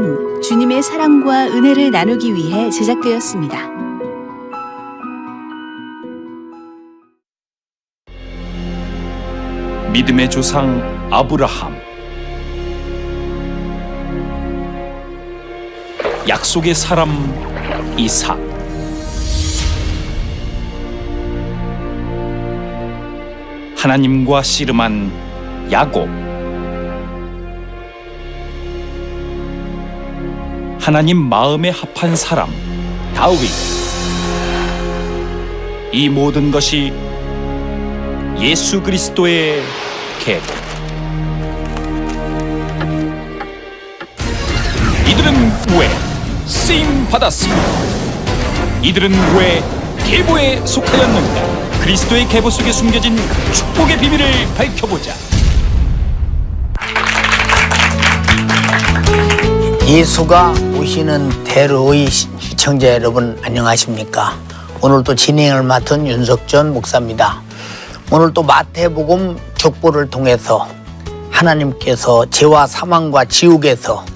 방송은 주님의 사랑과 은혜를 나누기 위해 제작되었습니다. 믿음의 조상 아브라함, 약속의 사람 이삭, 하나님과 씨름한 야곱, 하나님 마음에 합한 사람 다윗. 이 모든 것이 예수 그리스도의 계보. 이들은 왜 쓰임 받았습니다. 이들은 왜 계보에 속하였는가? 그리스도의 계보 속에 숨겨진 축복의 비밀을 밝혀보자. 예수가 오시는 대로의 시청자 여러분, 안녕하십니까? 오늘 또 진행을 맡은 윤석전 목사입니다. 오늘 또 마태복음 족보를 통해서 하나님께서 죄와 사망과 지옥에서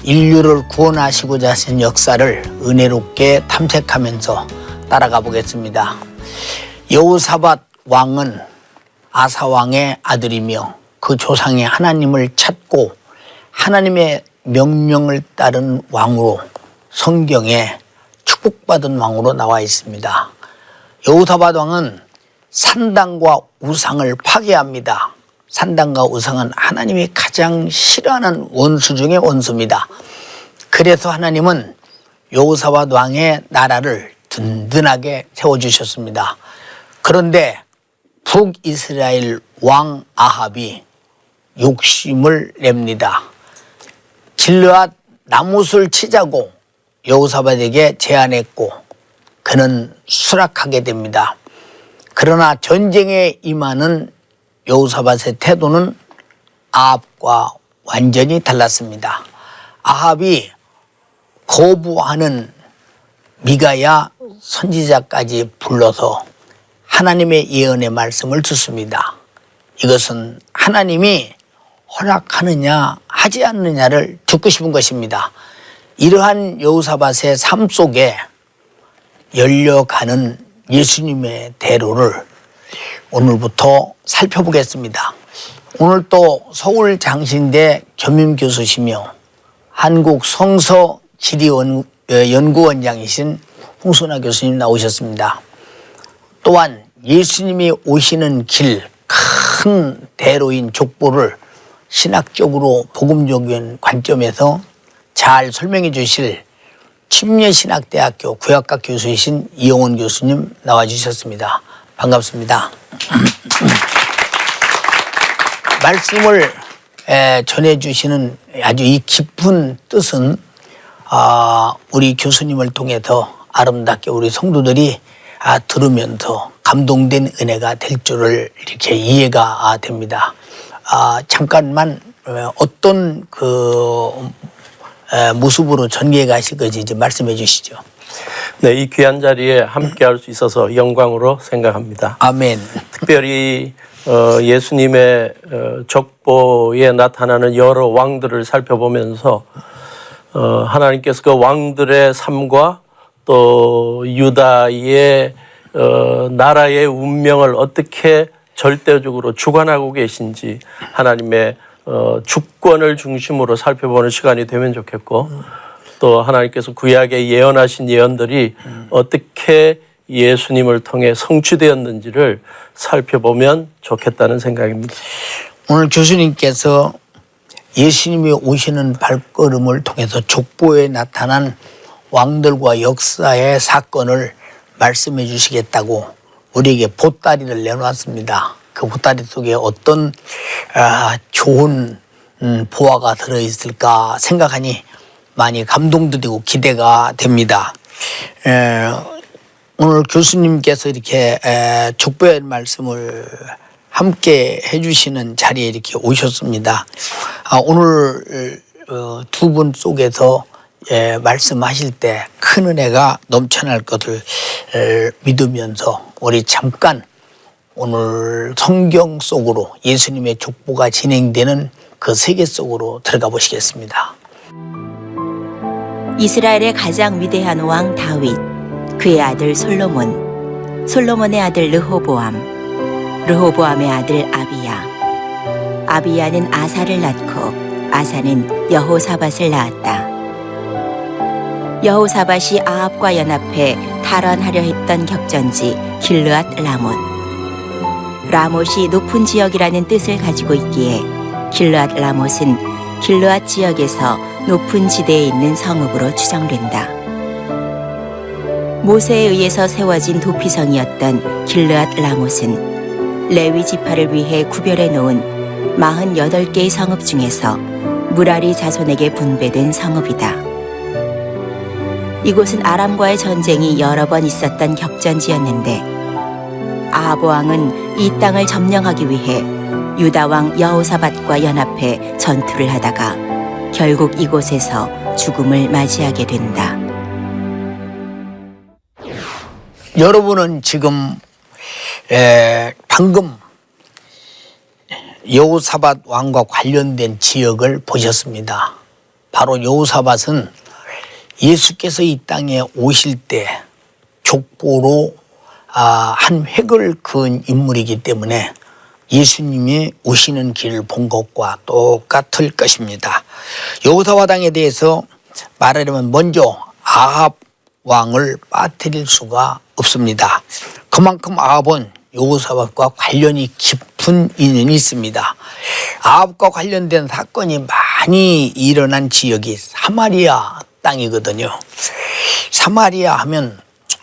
인류를 구원하시고자 하신 역사를 은혜롭게 탐색하면서 따라가 보겠습니다. 여호사밧 왕은 아사 왕의 아들이며 그 조상의 하나님을 찾고 하나님의 명령을 따른 왕으로 성경에 축복받은 왕으로 나와 있습니다. 여호사밧 왕은 산당과 우상을 파괴합니다. 산당과 우상은 하나님이 가장 싫어하는 원수 중의 원수입니다. 그래서 하나님은 여호사밧 왕의 나라를 든든하게 세워주셨습니다. 그런데 북이스라엘 왕 아합이 욕심을 냅니다. 길르앗 나못을 치자고 여호사밧에게 제안했고 그는 수락하게 됩니다. 그러나 전쟁에 임하는 여호사밧의 태도는 아합과 완전히 달랐습니다. 아합이 거부하는 미가야 선지자까지 불러서 하나님의 예언의 말씀을 듣습니다. 이것은 하나님이 허락하느냐 하지 않느냐를 듣고 싶은 것입니다. 이러한 여호사밧의 삶 속에 열려가는 예수님의 대로를 오늘부터 살펴보겠습니다. 오늘 또 서울 장신대 겸임교수시며 한국 성서 지리 연구원장이신 홍순아 교수님 나오셨습니다. 또한 예수님이 오시는 길, 큰 대로인 족보를 신학적으로 복음적인 관점에서 잘 설명해 주실 침례신학대학교 구약과 교수이신 이영원 교수님 나와주셨습니다. 반갑습니다. 말씀을 전해주시는 아주 이 깊은 뜻은 우리 교수님을 통해서 아름답게 우리 성도들이 들으면서 감동된 은혜가 될 줄을 이렇게 이해가 됩니다. 잠깐만 어떤 모습으로 전개해 가실 건지 이제 말씀해 주시죠. 네, 이 귀한 자리에 함께할 수 있어서 영광으로 생각합니다. 아멘. 특별히 예수님의 족보에 나타나는 여러 왕들을 살펴보면서 하나님께서 그 왕들의 삶과 또 유다의 나라의 운명을 어떻게 절대적으로 주관하고 계신지 하나님의 주권을 중심으로 살펴보는 시간이 되면 좋겠고, 또 하나님께서 구약에 예언하신 예언들이 어떻게 예수님을 통해 성취되었는지를 살펴보면 좋겠다는 생각입니다. 오늘 교수님께서 예수님이 오시는 발걸음을 통해서 족보에 나타난 왕들과 역사의 사건을 말씀해 주시겠다고 우리에게 보따리를 내놓았습니다. 그 보따리 속에 어떤 좋은 보화가 들어있을까 생각하니 많이 감동드리고 기대가 됩니다. 오늘 교수님께서 이렇게 족보의 말씀을 함께 해주시는 자리에 이렇게 오셨습니다. 오늘 두 분 속에서 말씀하실 때 큰 은혜가 넘쳐날 것을 믿으면서 우리 잠깐 오늘 성경 속으로 예수님의 족보가 진행되는 그 세계 속으로 들어가 보시겠습니다. 이스라엘의 가장 위대한 왕 다윗, 그의 아들 솔로몬, 솔로몬의 아들 르호보암, 르호보암의 아들 아비야, 아비야는 아사를 낳고 아사는 여호사밧을 낳았다. 여호사밧이 아합과 연합해 탈환하려 했던 격전지 길르앗 라못. 라못이 높은 지역이라는 뜻을 가지고 있기에 길르앗 라못은 길르앗 지역에서 높은 지대에 있는 성읍으로 추정된다. 모세에 의해서 세워진 도피성이었던 길르앗 라못은 레위 지파를 위해 구별해 놓은 48개의 성읍 중에서 무라리 자손에게 분배된 성읍이다. 이곳은 아람과의 전쟁이 여러 번 있었던 격전지였는데 아합 왕은 이 땅을 점령하기 위해 유다 왕 여호사밧과 연합해 전투를 하다가 결국 이곳에서 죽음을 맞이하게 된다. 여러분은 지금 방금 여호사밧 왕과 관련된 지역을 보셨습니다. 바로 여호사밧은 예수께서 이 땅에 오실 때 족보로 한 획을 그은 인물이기 때문에 예수님이 오시는 길을 본 것과 똑같을 것입니다. 여호사밧 왕에 대해서 말하려면 먼저 아합 왕을 빠뜨릴 수가 없습니다. 그만큼 아합은 여호사밧과 관련이 깊은 인연이 있습니다. 아합과 관련된 사건이 많이 일어난 지역이 사마리아 땅이거든요. 사마리아 하면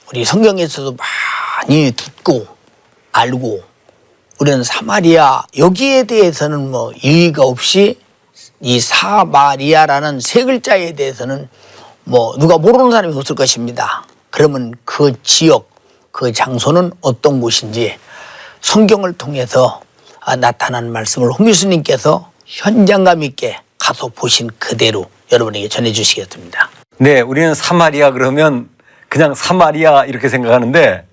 우리 성경에서도 많이 듣고 알고, 우리는 사마리아 여기에 대해서는 뭐 이의가 없이 이 사마리아라는 세 글자에 대해서는 뭐 누가 모르는 사람이 없을 것입니다. 그러면 그 지역, 그 장소는 어떤 곳인지 성경을 통해서 나타난 말씀을 홍 교수님께서 현장감 있게 가서 보신 그대로 여러분에게 전해주시겠습니다. 네, 우리는 사마리아 그러면 그냥 사마리아 이렇게 생각하는데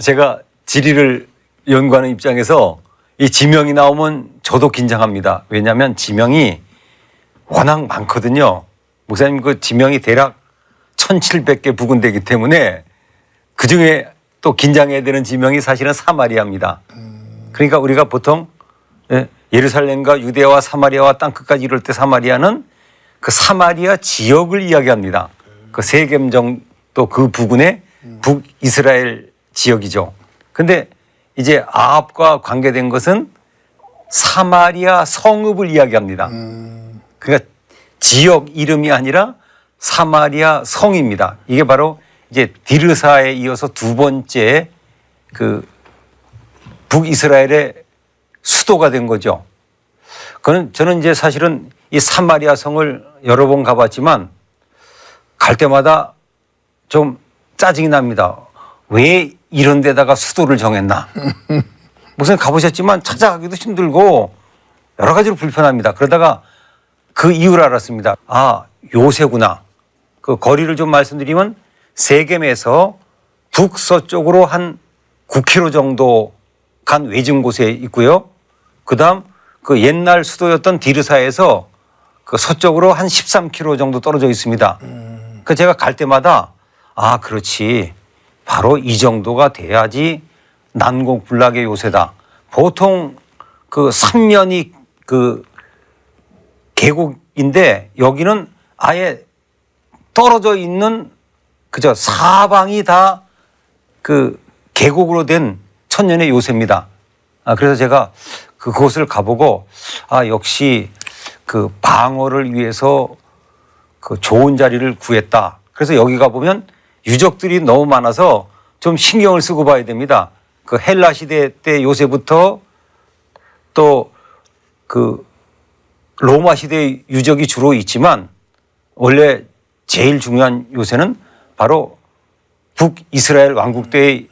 제가 지리를 연구하는 입장에서 이 지명이 나오면 저도 긴장합니다. 왜냐하면 지명이 워낙 많거든요. 목사님 그 지명이 대략 1700개 부근되기 때문에 그중에 또 긴장해야 되는 지명이 사실은 사마리아입니다. 그러니까 우리가 보통 예루살렘과 유대와 사마리아와 땅끝까지 이럴 때 사마리아는 그 사마리아 지역을 이야기합니다. 그 세겜 정도 그 부근의 북이스라엘 지역이죠. 근데 이제 아합과 관계된 것은 사마리아 성읍을 이야기합니다. 그러니까 지역 이름이 아니라 사마리아 성입니다. 이게 바로 이제 디르사에 이어서 두 번째 그 북이스라엘의 수도가 된 거죠. 저는 이제 사실은 이 사마리아 성을 여러 번 가봤지만 갈 때마다 좀 짜증이 납니다. 왜 이런 데다가 수도를 정했나. 무슨 가보셨지만 찾아가기도 힘들고 여러 가지로 불편합니다. 그러다가 그 이유를 알았습니다. 아, 요새구나. 그 거리를 좀 말씀드리면 세겜에서 북서쪽으로 한 9km 정도 간 외진 곳에 있고요. 그다음 그 옛날 수도였던 디르사에서 그 서쪽으로 한 13km 정도 떨어져 있습니다. 그 제가 갈 때마다 아, 그렇지. 바로 이 정도가 돼야지 난공불락의 요새다. 보통 그 3년이 그 계곡인데 여기는 아예 떨어져 있는 그저 사방이 다 그 계곡으로 된 천년의 요새입니다. 그래서 제가 그곳을 가보고 아, 역시 그 방어를 위해서 그 좋은 자리를 구했다. 그래서 여기 가보면 유적들이 너무 많아서 좀 신경을 쓰고 봐야 됩니다. 그 헬라 시대 때 요새부터 또 그 로마 시대 유적이 주로 있지만 원래 제일 중요한 요새는 바로 북이스라엘 왕국 때의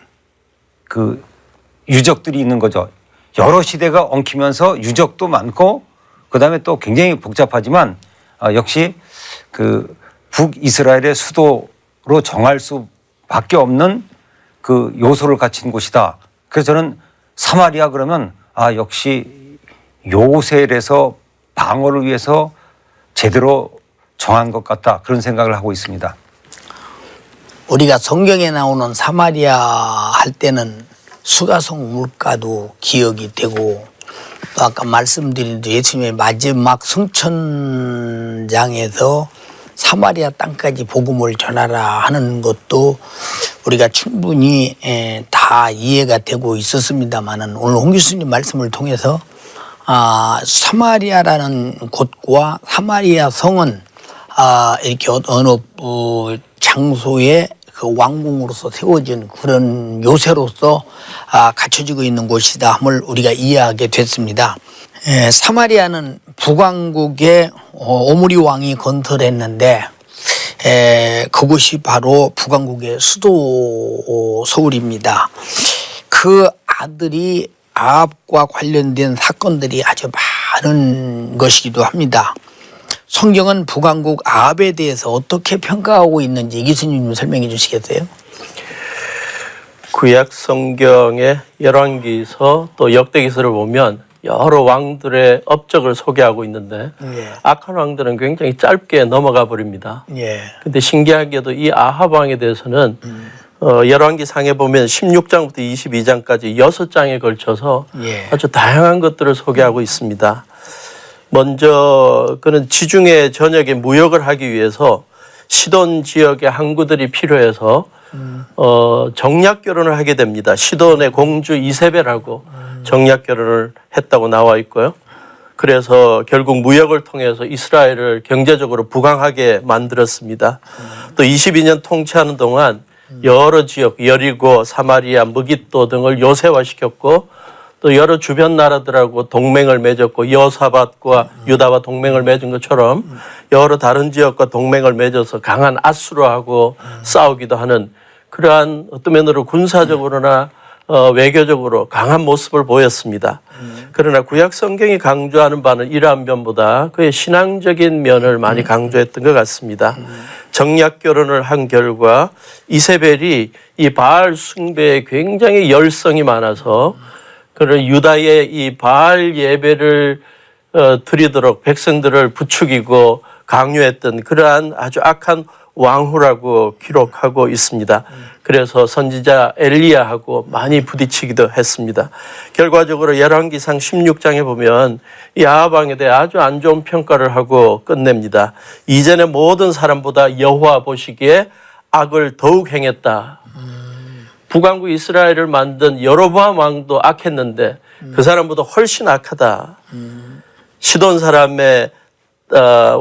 그 유적들이 있는 거죠. 여러 시대가 엉키면서 유적도 많고 그다음에 또 굉장히 복잡하지만 역시 그 북이스라엘의 수도로 정할 수밖에 없는 그 요소를 갖춘 곳이다. 그래서 저는 사마리아 그러면 아, 역시 요새에서 방어를 위해서 제대로 정한 것 같다 그런 생각을 하고 있습니다. 우리가 성경에 나오는 사마리아 할 때는 수가성 물가도 기억이 되고 또 아까 말씀드린 대로 예수님의 마지막 승천장에서 사마리아 땅까지 복음을 전하라 하는 것도 우리가 충분히 다 이해가 되고 있었습니다마는 오늘 홍 교수님 말씀을 통해서 사마리아라는 곳과 사마리아 성은 이렇게 어느 장소에 그 왕궁으로서 세워진 그런 요새로서 갖춰지고 있는 곳이다 함을 우리가 이해하게 됐습니다. 사마리아는 북왕국의 오므리 왕이 건설했는데 그곳이 바로 북왕국의 수도 서울입니다. 그 아들이 아합과 관련된 사건들이 아주 많은 것이기도 합니다. 성경은 북왕국 아합에 대해서 어떻게 평가하고 있는지 교수님 좀 설명해 주시겠어요? 구약 성경의 열왕기서 또 역대기서를 보면 여러 왕들의 업적을 소개하고 있는데 예. 악한 왕들은 굉장히 짧게 넘어가 버립니다. 예. 근데 신기하게도 이 아합 왕에 대해서는 열왕기 상에 보면 16장부터 22장까지 6장에 걸쳐서 예. 아주 다양한 것들을 소개하고 있습니다. 먼저 그는 지중해 전역에 무역을 하기 위해서 시돈 지역의 항구들이 필요해서 정략 결혼을 하게 됩니다. 시돈의 공주 이세벨하고 정략 결혼을 했다고 나와 있고요. 그래서 결국 무역을 통해서 이스라엘을 경제적으로 부강하게 만들었습니다. 또 22년 통치하는 동안 여러 지역, 여리고, 사마리아, 무깃도 등을 요새화시켰고 또 여러 주변 나라들하고 동맹을 맺었고 여호사밧과 유다와 동맹을 맺은 것처럼 여러 다른 지역과 동맹을 맺어서 강한 아수르하고 싸우기도 하는 그러한 어떤 면으로 군사적으로나 외교적으로 강한 모습을 보였습니다. 그러나 구약 성경이 강조하는 바는 이러한 면보다 그의 신앙적인 면을 많이 강조했던 것 같습니다. 정략 결혼을 한 결과 이세벨이 이 바알 숭배에 굉장히 열성이 많아서 그런 유다의 이 바알 예배를 드리도록 백성들을 부추기고 강요했던 그러한 아주 악한 왕후라고 기록하고 있습니다. 그래서 선지자 엘리야하고 많이 부딪히기도 했습니다. 결과적으로 열왕기상 16장에 보면 이 아합 왕에 대해 아주 안 좋은 평가를 하고 끝냅니다. 이전의 모든 사람보다 여호와 보시기에 악을 더욱 행했다. 북왕국 이스라엘을 만든 여로보암 왕도 악했는데 그 사람보다 훨씬 악하다. 시돈 사람의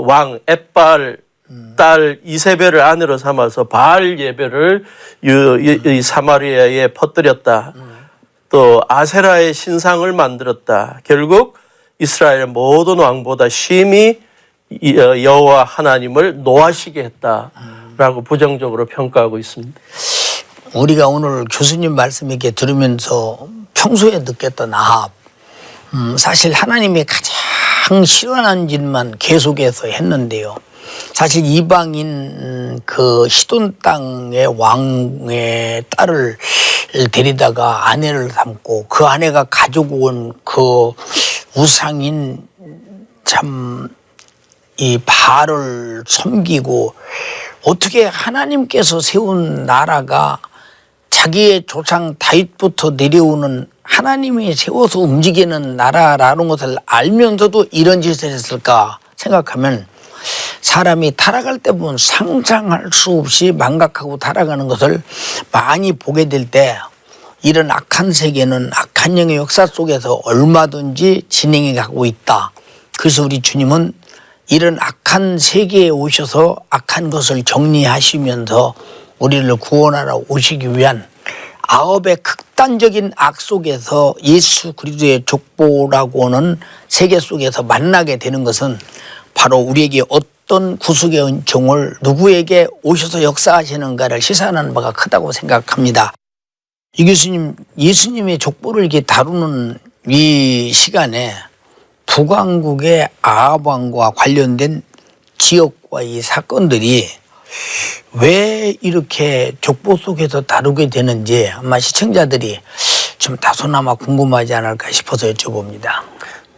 왕 엣바알 딸 이세벨을 아내로 삼아서 바알 예배를 이 사마리아에 퍼뜨렸다. 또 아세라의 신상을 만들었다. 결국 이스라엘 모든 왕보다 심히 여호와 하나님을 노하시게 했다라고 부정적으로 평가하고 있습니다. 우리가 오늘 교수님 말씀 이렇게 들으면서 평소에 느꼈던 아합, 사실 하나님이 가장 싫어하는 짓만 계속해서 했는데요. 사실 이방인 그 시돈 땅의 왕의 딸을 데리다가 아내를 삼고 그 아내가 가지고 온 그 우상인 참 이 바알을 섬기고 어떻게 하나님께서 세운 나라가 자기의 조상 다윗부터 내려오는 하나님이 세워서 움직이는 나라라는 것을 알면서도 이런 짓을 했을까 생각하면 사람이 타락할 때 보면 상상할 수 없이 망각하고 타락하는 것을 많이 보게 될 때 이런 악한 세계는 악한 영의 역사 속에서 얼마든지 진행해 가고 있다. 그래서 우리 주님은 이런 악한 세계에 오셔서 악한 것을 정리하시면서 우리를 구원하러 오시기 위한 아합의 극단적인 악 속에서 예수 그리스도의 족보라고 하는 세계 속에서 만나게 되는 것은 바로 우리에게 어떤 구속의 은총을 누구에게 오셔서 역사하시는가를 시사하는 바가 크다고 생각합니다. 이 교수님, 예수님의 족보를 이렇게 다루는 이 시간에 북왕국의 아합 왕과 관련된 지역과 이 사건들이 왜 이렇게 족보 속에서 다루게 되는지 아마 시청자들이 좀 다소나마 궁금하지 않을까 싶어서 여쭤봅니다.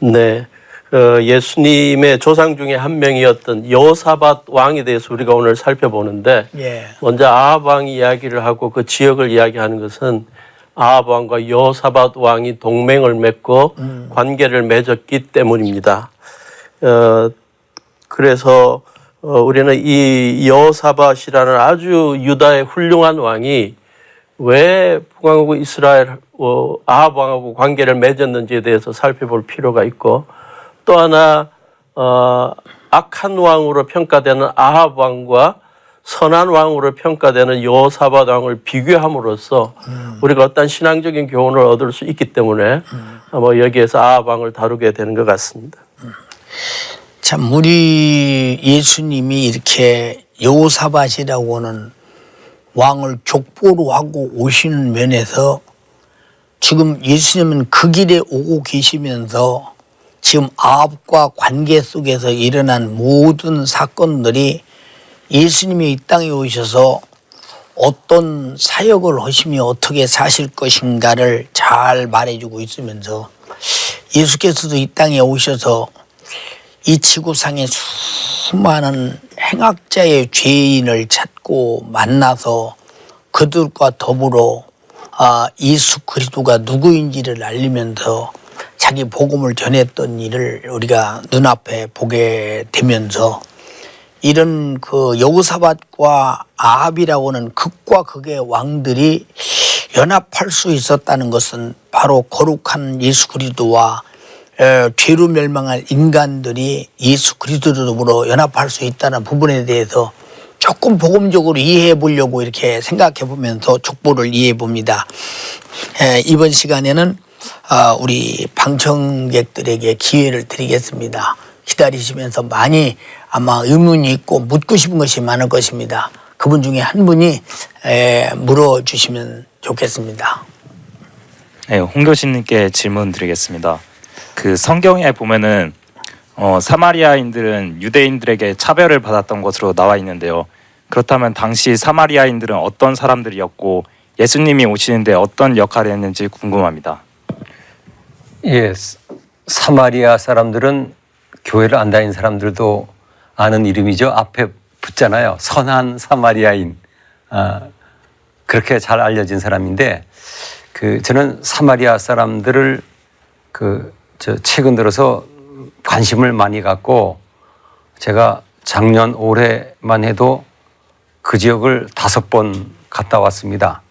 네. 예수님의 조상 중에 한 명이었던 여호사밧 왕에 대해서 우리가 오늘 살펴보는데 예. 먼저 아합 왕 이야기를 하고 그 지역을 이야기하는 것은 아합 왕과 여호사밧 왕이 동맹을 맺고 관계를 맺었기 때문입니다. 그래서 우리는 이 여호사밧이라는 아주 유다의 훌륭한 왕이 왜 북왕하고 이스라엘 아합 왕하고 관계를 맺었는지에 대해서 살펴볼 필요가 있고, 또 하나 악한 왕으로 평가되는 아합 왕과 선한 왕으로 평가되는 여호사밧 왕을 비교함으로써 우리가 어떤 신앙적인 교훈을 얻을 수 있기 때문에 여기에서 아합 왕을 다루게 되는 것 같습니다. 참 우리 예수님이 이렇게 여호사밧이라고 하는 왕을 족보로 하고 오시는 면에서 지금 예수님은 그 길에 오고 계시면서 지금 아합과 관계 속에서 일어난 모든 사건들이 예수님이 이 땅에 오셔서 어떤 사역을 하시며 어떻게 사실 것인가를 잘 말해주고 있으면서 예수께서도 이 땅에 오셔서 이 지구상의 수많은 행악자의 죄인을 찾고 만나서 그들과 더불어 예수 그리스도가 누구인지를 알리면서 자기 복음을 전했던 일을 우리가 눈앞에 보게 되면서 이런 그 여호사밧과 아합이라고 하는 극과 극의 왕들이 연합할 수 있었다는 것은 바로 거룩한 예수 그리스도와 죄로 멸망할 인간들이 예수 그리스도로 더불어 연합할 수 있다는 부분에 대해서 조금 복음적으로 이해해 보려고 이렇게 생각해 보면서 족보를 이해해 봅니다. 이번 시간에는 우리 방청객들에게 기회를 드리겠습니다. 기다리시면서 많이 아마 의문이 있고 묻고 싶은 것이 많을 것입니다. 그분 중에 한 분이 물어주시면 좋겠습니다. 네, 홍 교수님께 질문 드리겠습니다. 그 성경에 보면은 사마리아인들은 유대인들에게 차별을 받았던 것으로 나와 있는데요. 그렇다면 당시 사마리아인들은 어떤 사람들이었고 예수님이 오시는데 어떤 역할을 했는지 궁금합니다. 예, 사마리아 사람들은 교회를 안 다닌 사람들도 아는 이름이죠. 앞에 붙잖아요. 선한 사마리아인. 그렇게 잘 알려진 사람인데, 저는 사마리아 사람들을 최근 들어서 관심을 많이 갖고, 제가 작년 올해만 해도 그 지역을 5번 갔다 왔습니다.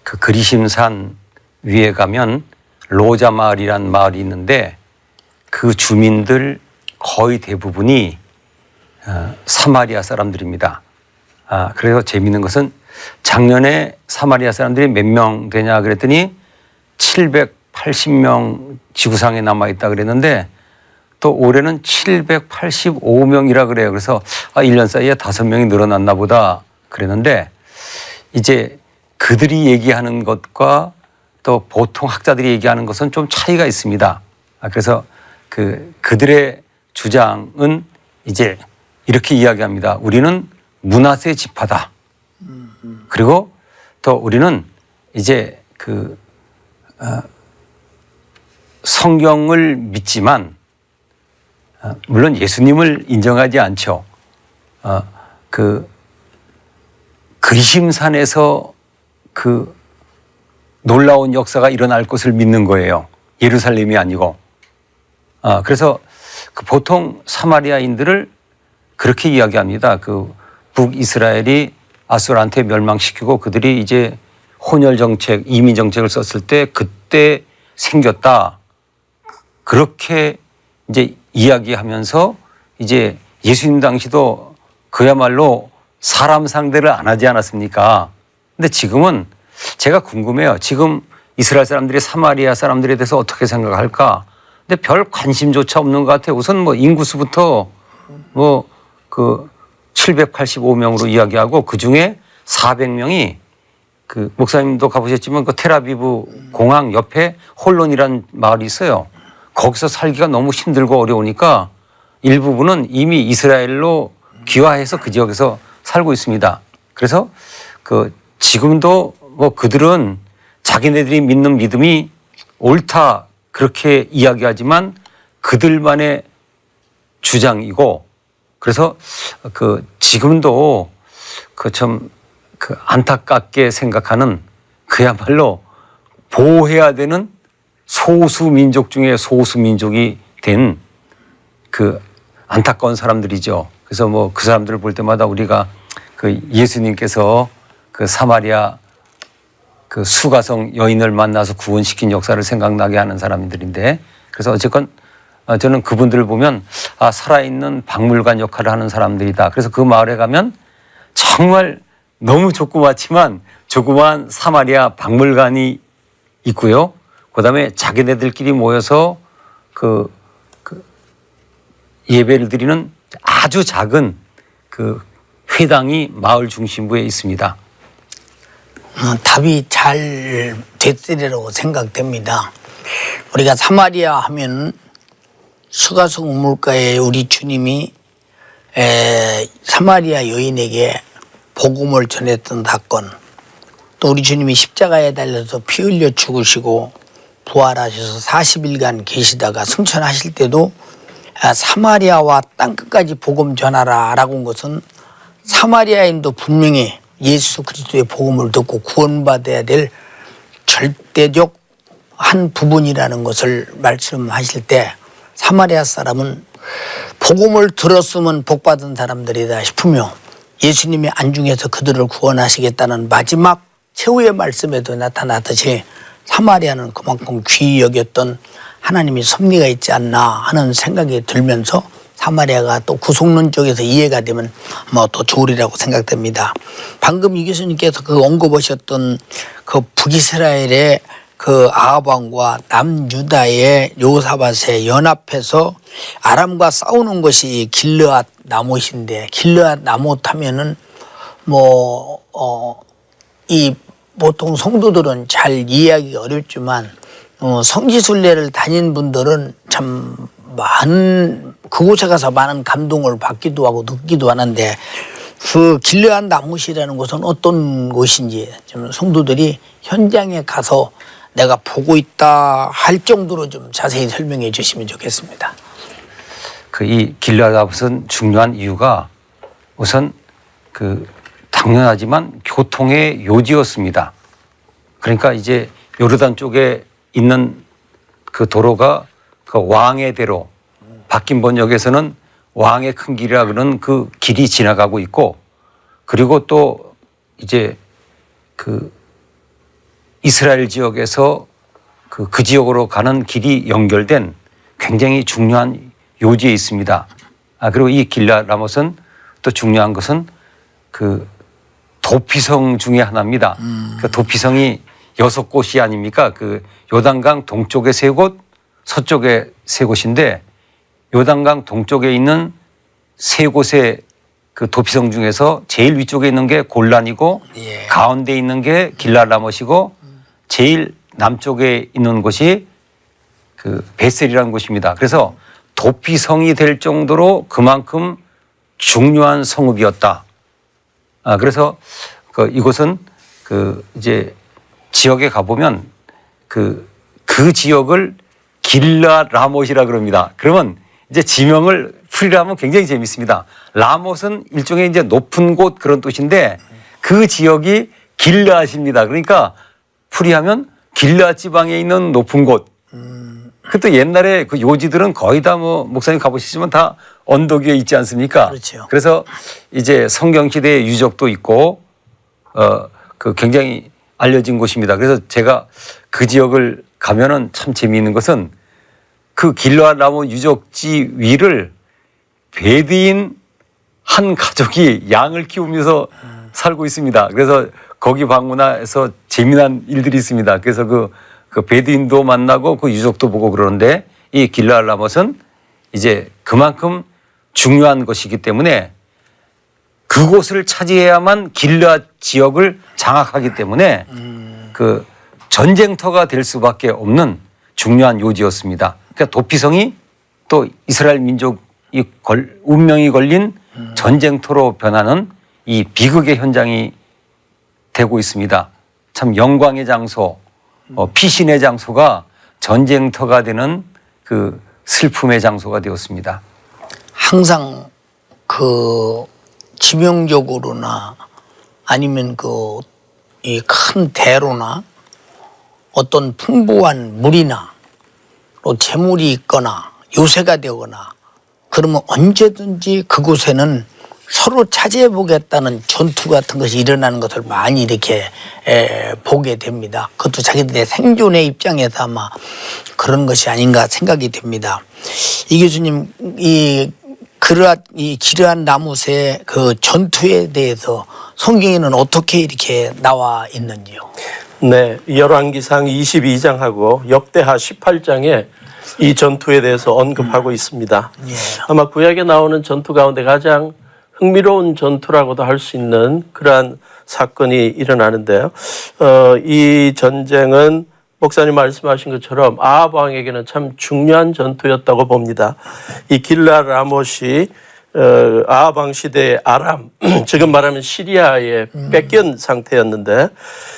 그 그리심산 위에 가면 로자 마을이란 마을이 있는데 그 주민들 거의 대부분이 사마리아 사람들입니다. 그래서 재미있는 것은 작년에 사마리아 사람들이 몇 명 되냐 그랬더니 780명 지구상에 남아있다 그랬는데 또 올해는 785명이라 그래요. 그래서 1년 사이에 5명이 늘어났나 보다 그랬는데, 이제 그들이 얘기하는 것과 또 보통 학자들이 얘기하는 것은 좀 차이가 있습니다. 그래서 그들의 주장은 이제 이렇게 이야기합니다. 우리는 므낫세 지파다. 그리고 또 우리는 이제 성경을 믿지만 물론 예수님을 인정하지 않죠. 그리심산에서 놀라운 역사가 일어날 것을 믿는 거예요. 예루살렘이 아니고. 그래서 보통 사마리아인들을 그렇게 이야기합니다. 북이스라엘이 아수르한테 멸망시키고 그들이 이제 혼혈 정책, 이민 정책을 썼을 때 그때 생겼다. 그렇게 이제 이야기하면서 이제 예수님 당시도 그야말로 사람 상대를 안 하지 않았습니까? 근데 지금은 제가 궁금해요. 지금 이스라엘 사람들이 사마리아 사람들에 대해서 어떻게 생각할까? 근데 별 관심조차 없는 것 같아요. 우선 인구수부터 785명으로 이야기하고 그 중에 400명이 목사님도 가보셨지만 텔아비브 공항 옆에 홀론이라는 마을이 있어요. 거기서 살기가 너무 힘들고 어려우니까 일부분은 이미 이스라엘로 귀화해서 그 지역에서 살고 있습니다. 그래서 지금도 그들은 자기네들이 믿는 믿음이 옳다 그렇게 이야기하지만 그들만의 주장이고 그래서 그 지금도 그 참 그 안타깝게 생각하는 그야말로 보호해야 되는 소수 민족 중에 소수 민족이 된 그 안타까운 사람들이죠. 그래서 뭐 그 사람들을 볼 때마다 우리가 그 예수님께서 그 사마리아 그 수가성 여인을 만나서 구원시킨 역사를 생각나게 하는 사람들인데 그래서 어쨌건 저는 그분들을 보면 아, 살아있는 박물관 역할을 하는 사람들이다. 그래서 그 마을에 가면 정말 너무 조그맣지만 조그마한 사마리아 박물관이 있고요. 그다음에 자기네들끼리 모여서 그 예배를 드리는 아주 작은 그 회당이 마을 중심부에 있습니다. 답이 잘 됐으리라고 생각됩니다. 우리가 사마리아 하면 수가성 우물가에 우리 주님이 사마리아 여인에게 복음을 전했던 사건, 또 우리 주님이 십자가에 달려서 피 흘려 죽으시고 부활하셔서 40일간 계시다가 승천하실 때도 사마리아와 땅끝까지 복음 전하라 라고 한 것은 사마리아인도 분명히 예수 그리스도의 복음을 듣고 구원받아야 될 절대적 한 부분이라는 것을 말씀하실 때 사마리아 사람은 복음을 들었으면 복받은 사람들이다 싶으며 예수님이 안중에서 그들을 구원하시겠다는 마지막 최후의 말씀에도 나타났듯이 사마리아는 그만큼 귀히 여겼던 하나님의 섭리가 있지 않나 하는 생각이 들면서 사마리아가 또 구속론 쪽에서 이해가 되면 뭐 또 좋으리라고 생각됩니다. 방금 이 교수님께서 그 언급하셨던 그 북이스라엘의 그 아합 왕과 남유다의 요사밧에 연합해서 아람과 싸우는 것이 길르앗 나못인데 길르앗 나못 하면은 이 보통 성도들은 잘 이해하기가 어렵지만 성지순례를 다닌 분들은 참 많은 그곳에 가서 많은 감동을 받기도 하고 듣기도 하는데 그 길르앗 나못이라는 곳은 어떤 곳인지 좀 성도들이 현장에 가서 내가 보고 있다 할 정도로 좀 자세히 설명해 주시면 좋겠습니다. 그 이 길르앗 나못은 중요한 이유가 우선 그 당연하지만 교통의 요지였습니다. 그러니까 이제 요르단 쪽에 있는 그 도로가 그 왕의 대로, 바뀐 번역에서는 왕의 큰 길이라 그러는 그 길이 지나가고 있고, 그리고 또 이제 그 이스라엘 지역에서 그 지역으로 가는 길이 연결된 굉장히 중요한 요지에 있습니다. 그리고 이 길르앗 나못은 또 중요한 것은 그 도피성 중에 하나입니다. 그 도피성이 6곳이 아닙니까? 그 요단강 동쪽에 3곳, 서쪽에 3곳인데 요단강 동쪽에 있는 3곳의 그 도피성 중에서 제일 위쪽에 있는 게 골란이고 가운데 있는 게 길르앗 나못이고 제일 남쪽에 있는 곳이 그 베셀이라는 곳입니다. 그래서 도피성이 될 정도로 그만큼 중요한 성읍이었다. 그래서 이곳은 그 이제 지역에 가보면 그 지역을 길르앗 라못이라 그럽니다. 그러면 이제 지명을 풀이하면 굉장히 재밌습니다. 라못은 일종의 이제 높은 곳 그런 뜻인데 그 지역이 길르앗입니다. 그러니까 풀이하면 길르앗 지방에 있는 높은 곳. 그때 옛날에 그 요지들은 거의 다 뭐 목사님 가보시지만 다 언덕 위에 있지 않습니까? 그렇죠. 그래서 이제 성경 시대의 유적도 있고 그 굉장히 알려진 곳입니다. 그래서 제가 그 지역을 가면은 참 재미있는 것은 그 길르앗 나못 유적지 위를 베드인 한 가족이 양을 키우면서 살고 있습니다. 그래서 거기 방문해서 재미난 일들이 있습니다. 그래서 그 베드인도 만나고 그 유적도 보고 그러는데 이 길르앗 나못은 이제 그만큼 중요한 것이기 때문에 그곳을 차지해야만 길르앗 지역을 장악하기 때문에 그 전쟁터가 될 수밖에 없는 중요한 요지였습니다. 그러니까 도피성이 또 이스라엘 민족이 운명이 걸린 전쟁터로 변하는 이 비극의 현장이 되고 있습니다. 참 영광의 장소, 피신의 장소가 전쟁터가 되는 그 슬픔의 장소가 되었습니다. 항상 그 치명적으로나 아니면 그 이 큰 대로나 어떤 풍부한 물이나 또 재물이 있거나 요새가 되거나 그러면 언제든지 그곳에는 서로 차지해 보겠다는 전투 같은 것이 일어나는 것을 많이 이렇게 보게 됩니다. 그것도 자기들의 생존의 입장에서 아마 그런 것이 아닌가 생각이 됩니다. 이 교수님, 이 기르앗 라못의 그 전투에 대해서 성경에는 어떻게 이렇게 나와 있는지요? 네, 열왕기상 22장하고 역대하 18장에 이 전투에 대해서 언급하고 있습니다. 예. 아마 구약에 나오는 전투 가운데 가장 흥미로운 전투라고도 할 수 있는 그러한 사건이 일어나는데요. 이 전쟁은 목사님 말씀하신 것처럼 아합 왕에게는 참 중요한 전투였다고 봅니다. 이 길르앗 라못이 아합 왕 시대의 아람, 지금 말하면 시리아에 뺏긴 상태였는데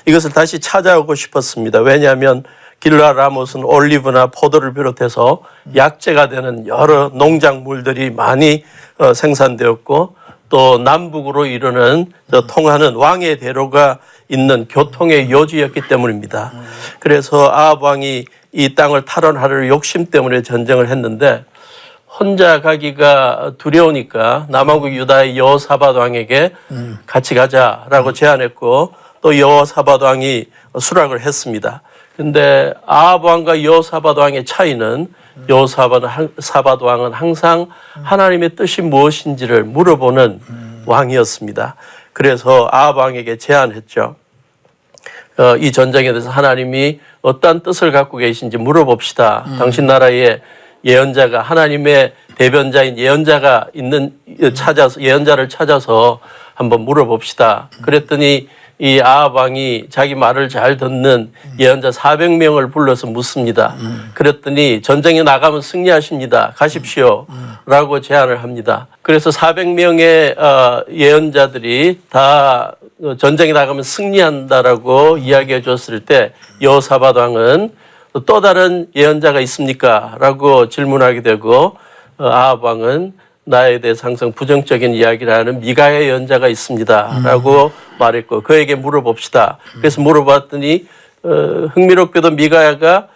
이것을 다시 찾아오고 싶었습니다. 왜냐하면 길르앗 라못은 올리브나 포도를 비롯해서 약재가 되는 여러 농작물들이 많이 생산되었고 또 남북으로 이르는 통하는 왕의 대로가 있는 교통의 요지였기 때문입니다. 그래서 아합 왕이 이 땅을 탈환하려 욕심 때문에 전쟁을 했는데 혼자 가기가 두려우니까 남왕국 유다의 여호사밧 왕에게 같이 가자라고 제안했고 또 여호사밧 왕이 수락을 했습니다. 근데 아합 왕과 여호사밧 왕의 차이는 여호사밧 왕은 항상 하나님의 뜻이 무엇인지를 물어보는 왕이었습니다. 그래서 아합 왕에게 제안했죠. 이 전쟁에 대해서 하나님이 어떠한 뜻을 갖고 계신지 물어봅시다. 당신 나라에 예언자가 하나님의 대변자인 예언자가 예언자를 찾아서 한번 물어봅시다. 그랬더니 이 아합 왕이 자기 말을 잘 듣는 예언자 400명을 불러서 묻습니다. 그랬더니 전쟁에 나가면 승리하십니다. 가십시오. 라고 제안을 합니다. 그래서 400명의 예언자들이 다 전쟁에 나가면 승리한다라고 이야기해 줬을 때 여호사밧 왕은 또 다른 예언자가 있습니까? 라고 질문하게 되고 아합 왕은 나에 대해서 항상 부정적인 이야기를 하는 미가의 예언자가 있습니다. 라고 말했고 그에게 물어봅시다. 그래서 물어봤더니 흥미롭게도 미가야가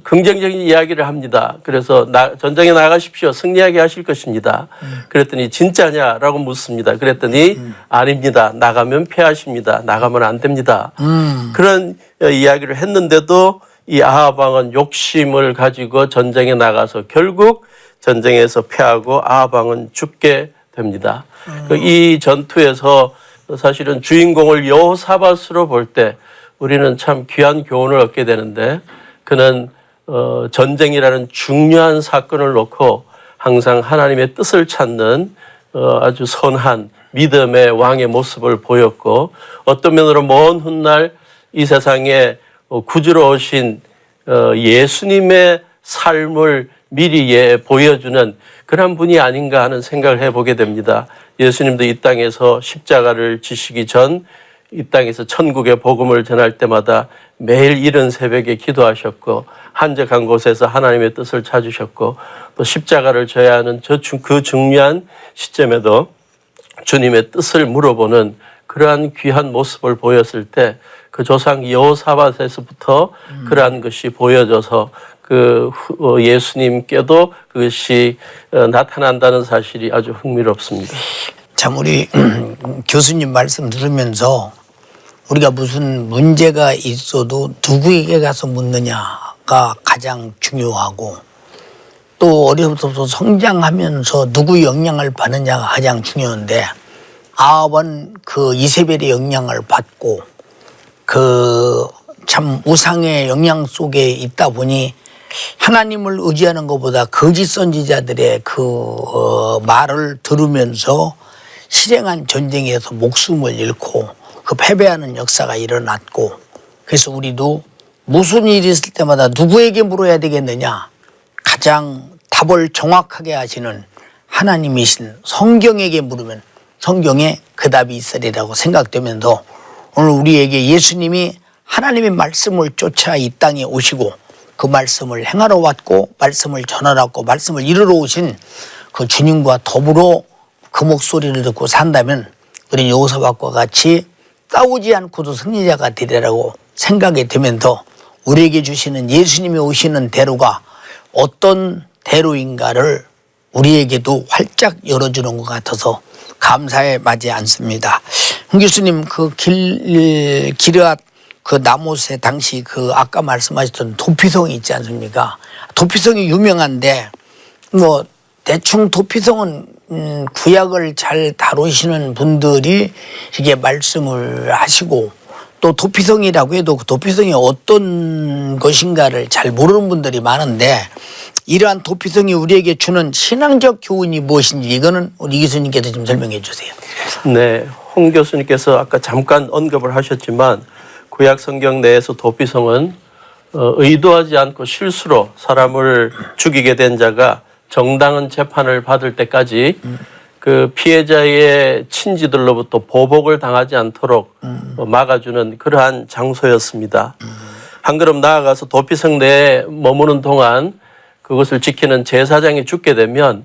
긍정적인 이야기를 합니다. 그래서 전쟁에 나가십시오. 승리하게 하실 것입니다. 그랬더니 진짜냐라고 묻습니다. 그랬더니 아닙니다. 나가면 패하십니다. 나가면 안 됩니다. 그런 이야기를 했는데도 이 아합 왕은 욕심을 가지고 전쟁에 나가서 결국 전쟁에서 패하고 아합 왕은 죽게 됩니다. 이 전투에서 사실은 주인공을 여호사밧으로 볼 때 우리는 참 귀한 교훈을 얻게 되는데 그는 전쟁이라는 중요한 사건을 놓고 항상 하나님의 뜻을 찾는 아주 선한 믿음의 왕의 모습을 보였고 어떤 면으로 먼 훗날 이 세상에 구주로 오신 예수님의 삶을 미리 보여주는 그런 분이 아닌가 하는 생각을 해보게 됩니다. 예수님도 이 땅에서 십자가를 지시기 전 이 땅에서 천국의 복음을 전할 때마다 매일 이른 새벽에 기도하셨고 한적한 곳에서 하나님의 뜻을 찾으셨고 또 십자가를 져야 하는 그 중요한 시점에도 주님의 뜻을 물어보는 그러한 귀한 모습을 보였을 때 그 조상 여호사밧에서부터 그러한 것이 보여져서 그 예수님께도 그것이 나타난다는 사실이 아주 흥미롭습니다. 참 우리 교수님 말씀 들으면서 우리가 무슨 문제가 있어도 누구에게 가서 묻느냐가 가장 중요하고 또 어려서부터 성장하면서 누구 영향을 받느냐가 가장 중요한데 아합은 그 이세벨의 영향을 받고 그 참 우상의 영향 속에 있다 보니 하나님을 의지하는 것보다 거짓 선지자들의 그 말을 들으면서 실행한 전쟁에서 목숨을 잃고 그 패배하는 역사가 일어났고 그래서 우리도 무슨 일이 있을 때마다 누구에게 물어야 되겠느냐 가장 답을 정확하게 하시는 하나님이신 성경에게 물으면 성경에 그 답이 있으리라고 생각되면서 오늘 우리에게 예수님이 하나님의 말씀을 쫓아 이 땅에 오시고 그 말씀을 행하러 왔고 말씀을 전하러 왔고 말씀을 이루러 오신 그 주님과 더불어 그 목소리를 듣고 산다면 우리 여호사밧과 같이 싸우지 않고도 승리자가 되리라고 생각이 되면서 우리에게 주시는 예수님이 오시는 대로가 어떤 대로인가를 우리에게도 활짝 열어주는 것 같아서 감사에 맞지 않습니다. 홍 교수님 그 기르앗 그 나못의 당시 그 아까 말씀하셨던 도피성이 있지 않습니까? 도피성이 유명한데 뭐 대충 도피성은 구약을 잘 다루시는 분들이 이게 말씀을 하시고 또 도피성이라고 해도 그 도피성이 어떤 것인가를 잘 모르는 분들이 많은데 이러한 도피성이 우리에게 주는 신앙적 교훈이 무엇인지 이거는 우리 교수님께서 좀 설명해 주세요. 네, 홍 교수님께서 아까 잠깐 언급을 하셨지만 구약 성경 내에서 도피성은 의도하지 않고 실수로 사람을 죽이게 된 자가 정당한 재판을 받을 때까지 그 피해자의 친지들로부터 보복을 당하지 않도록 막아주는 그러한 장소였습니다. 한 걸음 나아가서 도피성 내에 머무는 동안 그것을 지키는 제사장이 죽게 되면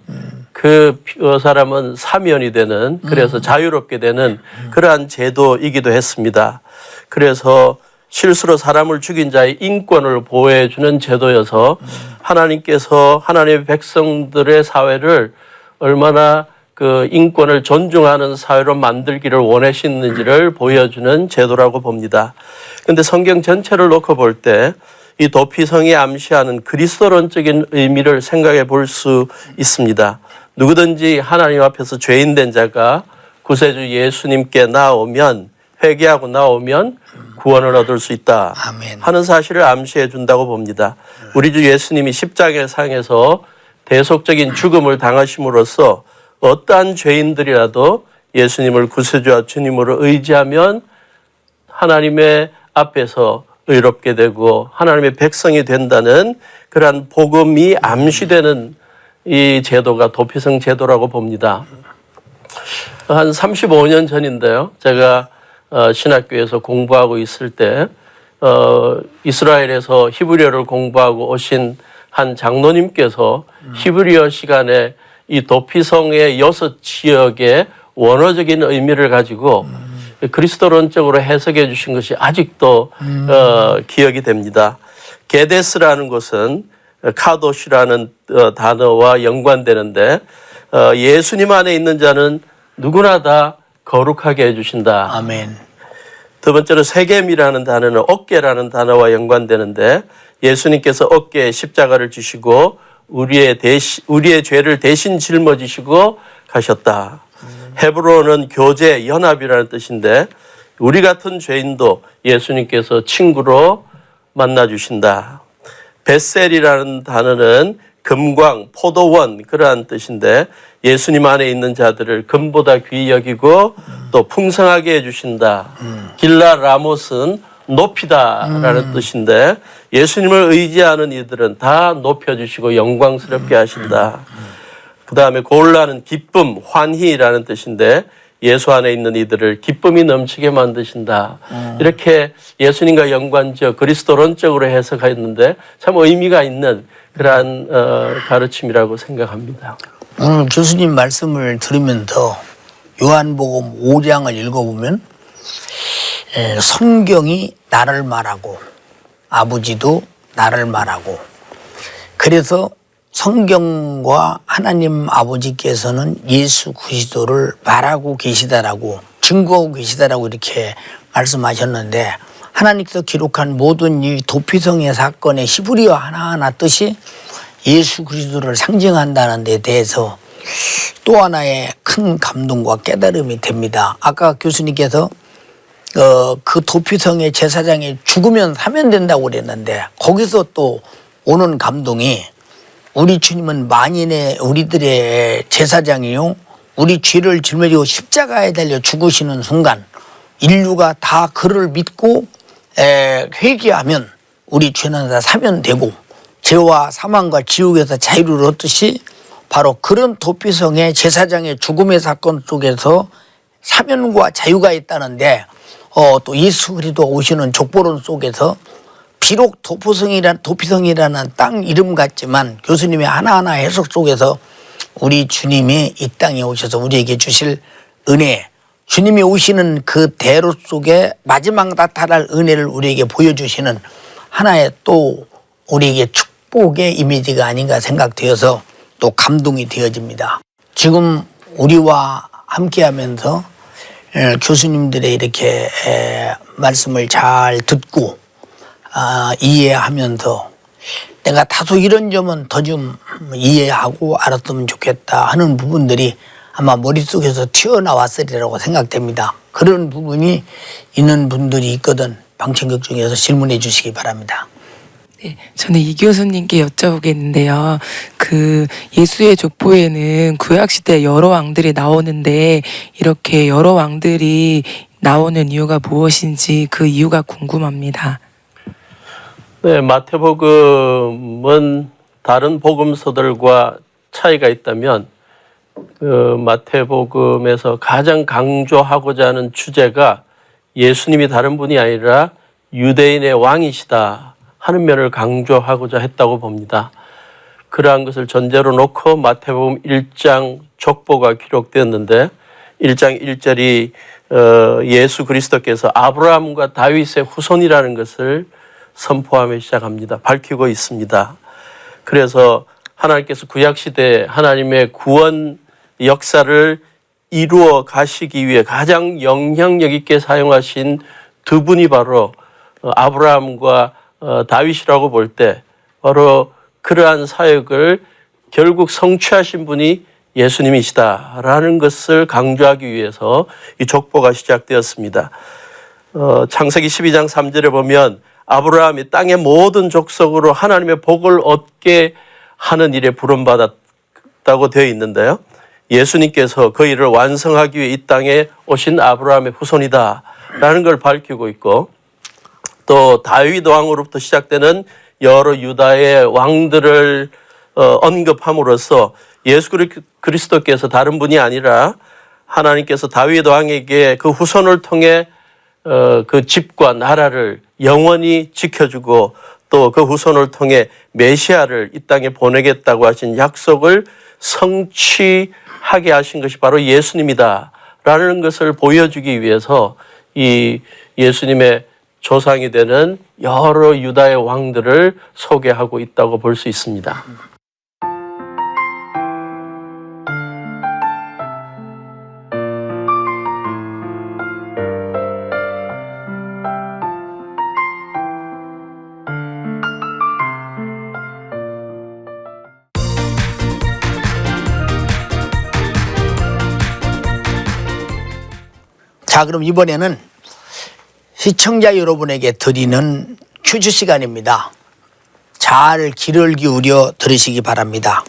그 사람은 사면이 되는 그래서 자유롭게 되는 그러한 제도이기도 했습니다. 그래서 실수로 사람을 죽인 자의 인권을 보호해주는 제도여서 하나님께서 하나님의 백성들의 사회를 얼마나 그 인권을 존중하는 사회로 만들기를 원하시는지를 보여주는 제도라고 봅니다. 그런데 성경 전체를 놓고 볼 때 이 도피성이 암시하는 그리스도론적인 의미를 생각해 볼 수 있습니다. 누구든지 하나님 앞에서 죄인된 자가 구세주 예수님께 나오면 회개하고 나오면 구원을 얻을 수 있다 아멘. 하는 사실을 암시해 준다고 봅니다. 우리 주 예수님이 십자가상에서 대속적인 죽음을 당하심으로써 어떠한 죄인들이라도 예수님을 구세주와 주님으로 의지하면 하나님의 앞에서 의롭게 되고 하나님의 백성이 된다는 그러한 복음이 암시되는 이 제도가 도피성 제도라고 봅니다. 한 35년 전인데요. 제가 신학교에서 공부하고 있을 때 이스라엘에서 히브리어를 공부하고 오신 한 장로님께서 히브리어 시간에 이 도피성의 6지역의 원어적인 의미를 가지고 그리스도론적으로 해석해 주신 것이 아직도 기억이 됩니다. 게데스라는 것은 카도시라는 단어와 연관되는데 예수님 안에 있는 자는 누구나 다 거룩하게 해주신다. 아멘. 두 번째로 세겜이라는 단어는 어깨라는 단어와 연관되는데 예수님께서 어깨에 십자가를 지시고 우리의 죄를 대신 짊어지시고 가셨다. 헤브론은 교제, 연합이라는 뜻인데 우리 같은 죄인도 예수님께서 친구로 만나주신다. 벳셀이라는 단어는 금광, 포도원 그러한 뜻인데 예수님 안에 있는 자들을 금보다 귀히 여기고 또 풍성하게 해주신다. 길라 라못은 높이다라는 뜻인데 예수님을 의지하는 이들은 다 높여주시고 영광스럽게 하신다. 그 다음에 골라는 기쁨, 환희라는 뜻인데 예수 안에 있는 이들을 기쁨이 넘치게 만드신다. 이렇게 예수님과 연관지어 그리스도론적으로 해석했는데 참 의미가 있는 그러한 가르침이라고 생각합니다. 오늘 교수님 말씀을 들으면서 요한복음 5장을 읽어보면 성경이 나를 말하고 아버지도 나를 말하고 그래서 성경과 하나님 아버지께서는 예수 그리스도를 말하고 계시다라고 증거하고 계시다라고 이렇게 말씀하셨는데 하나님께서 기록한 모든 이 도피성의 사건의 히브리어 하나하나 뜻이 예수 그리스도를 상징한다는 데 대해서 또 하나의 큰 감동과 깨달음이 됩니다. 아까 교수님께서 그 도피성의 제사장이 죽으면 사면 된다고 그랬는데 거기서 또 오는 감동이 우리 주님은 만인의 우리들의 제사장이요 우리 죄를 짊어지고 십자가에 달려 죽으시는 순간 인류가 다 그를 믿고 회개하면 우리 죄는 다 사면되고 죄와 사망과 지옥에서 자유를 얻듯이 바로 그런 도피성의 제사장의 죽음의 사건 속에서 사면과 자유가 있다는데 또 예수 그리스도 오시는 족보론 속에서 비록 도피성이라는 땅 이름 같지만 교수님의 하나하나 해석 속에서 우리 주님이 이 땅에 오셔서 우리에게 주실 은혜, 주님이 오시는 그 대로 속에 마지막 나타날 은혜를 우리에게 보여주시는 하나의 또 우리에게 축복의 이미지가 아닌가 생각되어서 또 감동이 되어집니다. 지금 우리와 함께하면서 교수님들의 이렇게 말씀을 잘 듣고 이해하면서 내가 다소 이런 점은 더 좀 이해하고 알았으면 좋겠다 하는 부분들이 아마 머릿속에서 튀어나왔으리라고 생각됩니다. 그런 부분이 있는 분들이 있거든 방청객 중에서 질문해 주시기 바랍니다. 네, 저는 이 교수님께 여쭤보겠는데요. 그 예수의 족보에는 구약시대 여러 왕들이 나오는데 이렇게 여러 왕들이 나오는 이유가 무엇인지 그 이유가 궁금합니다. 네, 마태복음은 다른 복음서들과 차이가 있다면 그 마태복음에서 가장 강조하고자 하는 주제가 예수님이 다른 분이 아니라 유대인의 왕이시다 하는 면을 강조하고자 했다고 봅니다. 그러한 것을 전제로 놓고 마태복음 1장 족보가 기록되었는데 1장 1절이 예수 그리스도께서 아브라함과 다윗의 후손이라는 것을 선포하며 시작합니다. 밝히고 있습니다. 그래서 하나님께서 구약시대 하나님의 구원 역사를 이루어 가시기 위해 가장 영향력 있게 사용하신 두 분이 바로 아브라함과 다윗이라고 볼 때 바로 그러한 사역을 결국 성취하신 분이 예수님이시다라는 것을 강조하기 위해서 이 족보가 시작되었습니다. 창세기 12장 3절에 보면 아브라함이 땅의 모든 족속으로 하나님의 복을 얻게 하는 일에 부름받았다고 되어 있는데요. 예수님께서 그 일을 완성하기 위해 이 땅에 오신 아브라함의 후손이다라는 걸 밝히고 있고 또 다윗 왕으로부터 시작되는 여러 유다의 왕들을 언급함으로써 예수 그리스도께서 다른 분이 아니라 하나님께서 다윗 왕에게 그 후손을 통해 그 집과 나라를 영원히 지켜주고 또 그 후손을 통해 메시아를 이 땅에 보내겠다고 하신 약속을 성취하게 하신 것이 바로 예수님이다라는 것을 보여주기 위해서 이 예수님의 조상이 되는 여러 유다의 왕들을 소개하고 있다고 볼 수 있습니다. 자, 그럼 이번에는 시청자 여러분에게 드리는 퀴즈 시간입니다. 잘 귀를 기울여 들으시기 바랍니다.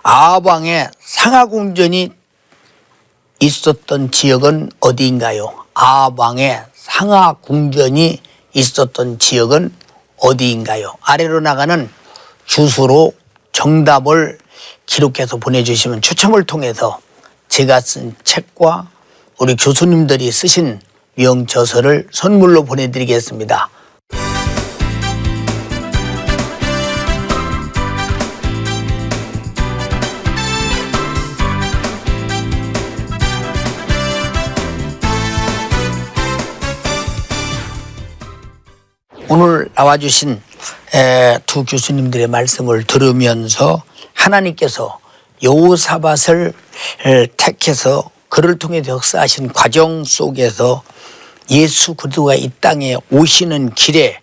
아합왕의 상하궁전이 있었던 지역은 어디인가요? 아합왕의 상하궁전이 있었던 지역은 어디인가요? 아래로 나가는 주소로 정답을 기록해서 보내주시면 추첨을 통해서 제가 쓴 책과 우리 교수님들이 쓰신 명저서를 선물로 보내드리겠습니다. 오늘 나와주신 두 교수님들의 말씀을 들으면서 하나님께서 여호사밧을 택해서 그를 통해 역사하신 과정 속에서 예수 그리스도가 이 땅에 오시는 길에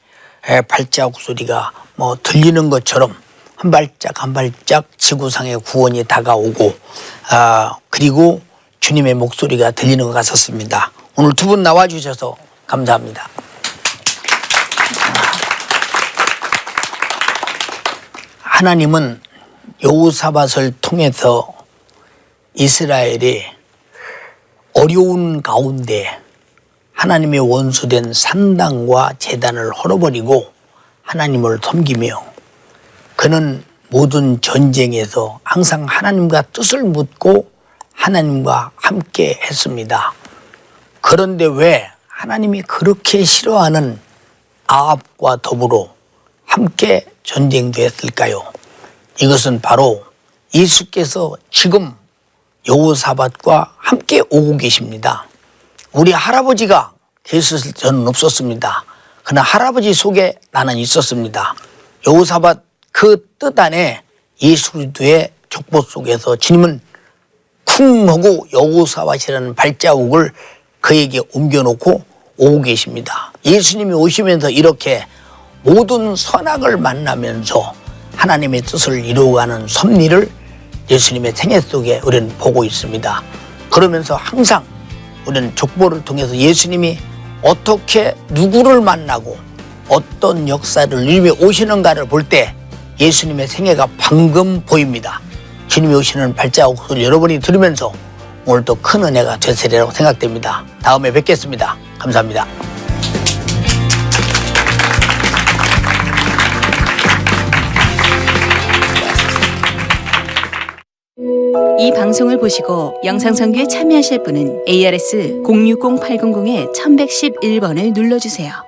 발자국 소리가 들리는 것처럼 한 발짝 한 발짝 지구상의 구원이 다가오고 그리고 주님의 목소리가 들리는 것 같았습니다. 오늘 두 분 나와주셔서 감사합니다. 하나님은 여호사밧을 통해서 이스라엘이 어려운 가운데 하나님의 원수된 산당과 제단을 헐어버리고 하나님을 섬기며 그는 모든 전쟁에서 항상 하나님과 뜻을 묻고 하나님과 함께 했습니다. 그런데 왜 하나님이 그렇게 싫어하는 아합과 더불어 함께 전쟁도 했을까요? 이것은 바로 예수께서 지금 여호사밧과 함께 오고 계십니다. 우리 할아버지가 계셨을 저는 없었습니다. 그러나 할아버지 속에 나는 있었습니다. 여호사밧 그 뜻 안에 예수 그리스도의 족보 속에서 주님은 쿵 하고 여호사밧이라는 발자국을 그에게 옮겨놓고 오고 계십니다. 예수님이 오시면서 이렇게 모든 선악을 만나면서 하나님의 뜻을 이루어가는 섭리를 예수님의 생애 속에 우리는 보고 있습니다. 그러면서 항상 우리는 족보를 통해서 예수님이 어떻게 누구를 만나고 어떤 역사를 이루며 오시는가를 볼 때 예수님의 생애가 방금 보입니다. 주님이 오시는 발자국을 여러분이 들으면서 오늘도 큰 은혜가 되시리라고 생각됩니다. 다음에 뵙겠습니다. 감사합니다. 이 방송을 보시고 영상선교에 참여하실 분은 ARS 060-800-1111번을 눌러주세요.